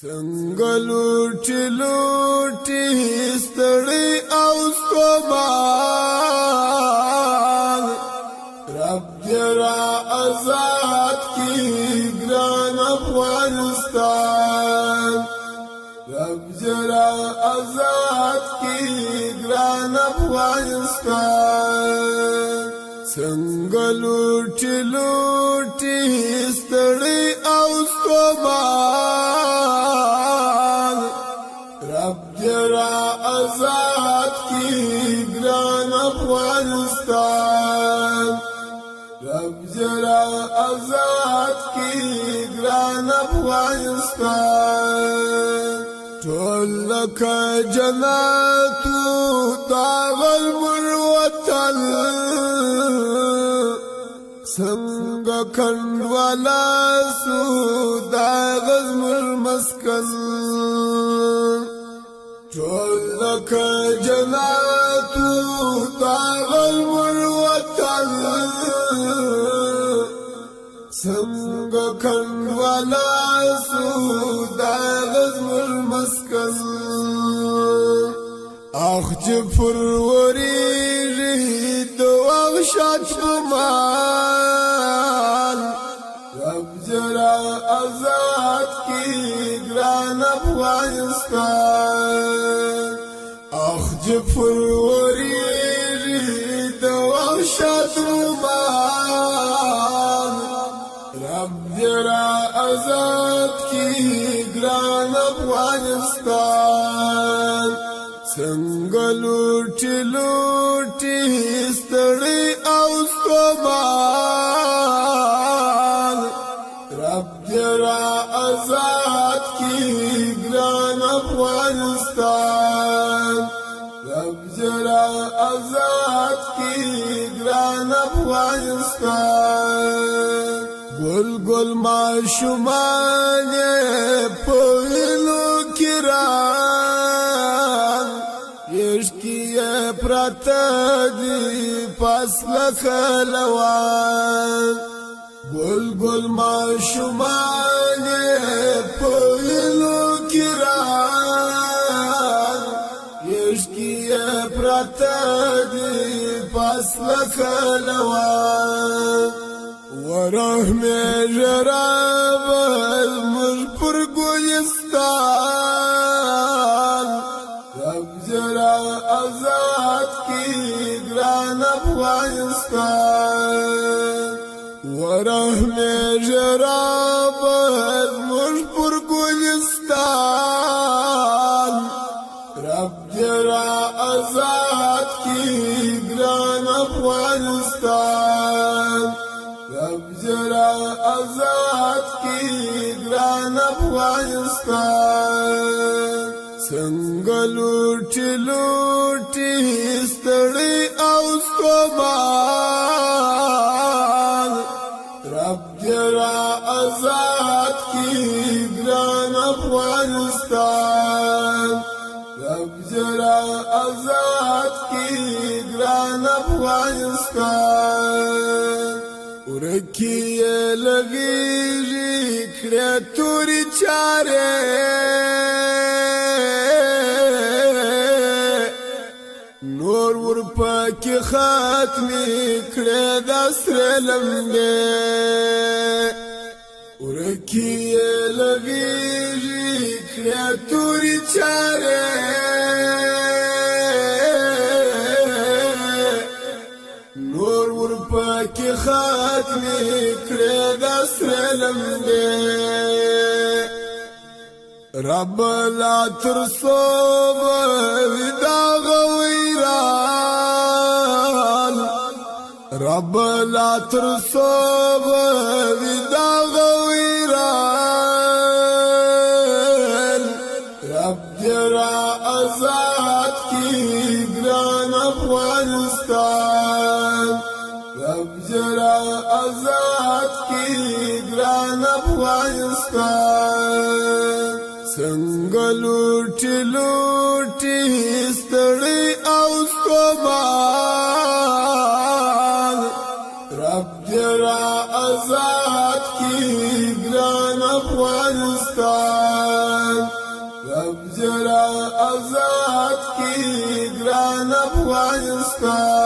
څنګه لوټي لوټي ستړی او ستومان رب جرا آزاد کی ګران افغانستان رب جرا آزاد کی ګران افغانستان څنګه لوټي لوټي ستړی او ستومان رب جرا آزاد کی ګران افغانستان رب جرا آزاد کی ګران افغانستان ټول لکه جنت داغل مر وطن څنګه کندوالا سو داغز مر مسکن ټول لکه جنت داغل مر وطن څنګه کندوالا سو داغز مر مسکن اخ جفر وريد وغشت بمان رب جرا آزاد کی ګران افغانستان اخ جفر وريد وغشت بمان رب جرا آزاد کی ګران افغانستان څنګه لوټي لوټي ستړی او ستومان رب جرا آزاد کی ګران افغانستان رب جرا آزاد کی ګران افغانستان ګل ګل ماشومان په وینو کې یشکی پراته دی پس لخلوان گل گل ماشومان پوینو کران یشکی پراته دی پس لخلوان ورحم جراب المجبر گلستان رب جرا آزاد کی ګران افغانستان ورحم جراب المجبر گلستان رب جرا آزاد کی ګران افغانستان رب جرا آزاد کی ګران افغانستان څنګه لوټي لوټي ستړی او ستومان رب جرا آزاد کی ګران افغانستان رب جرا آزاد کی ګران افغانستان ورکی لګیږي کړه توري چاره نور ورپاکی ختمی کړه د سره لمبه ورکی لګیږي کړه توري چاره نور ورپاکی ختمی کړه د سره لمبه رب لا ترسوب ودا غویران رب لا ترسوب ودا غویران رب جرا آزاد کی ګران افغانستان رب جرا آزاد کی ګران افغانستان څنګه لوټي لوټي ستړی او ستومان رب جرا آزاد کی ګران افغانستان جرا آزاد کی گران افغانستان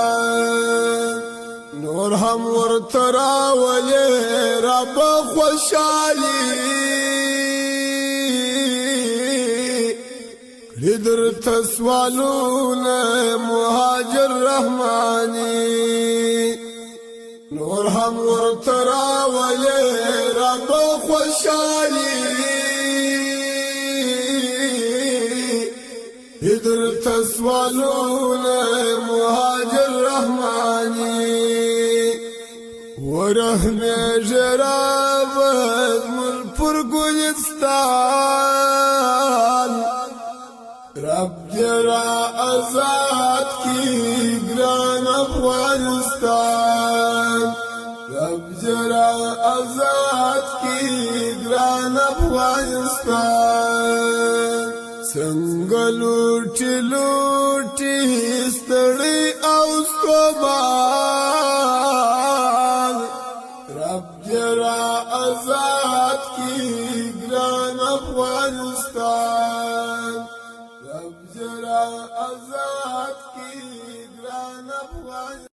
نور هم ورترا ولی رب خوشالی لیدر تسوالون مهاجر رحمانی نور هم ورترا ولی رب خوشالی لیدر تسوالون مهاجر رحمانی ورحم جرابت من پر گلستان رب جرا آزاد کی گران افغانستان رب جرا آزاد کی گران افغانستان څنګه لوټي لوټي ستړي او ستومان رب جرا آزاد کی گران افغانستان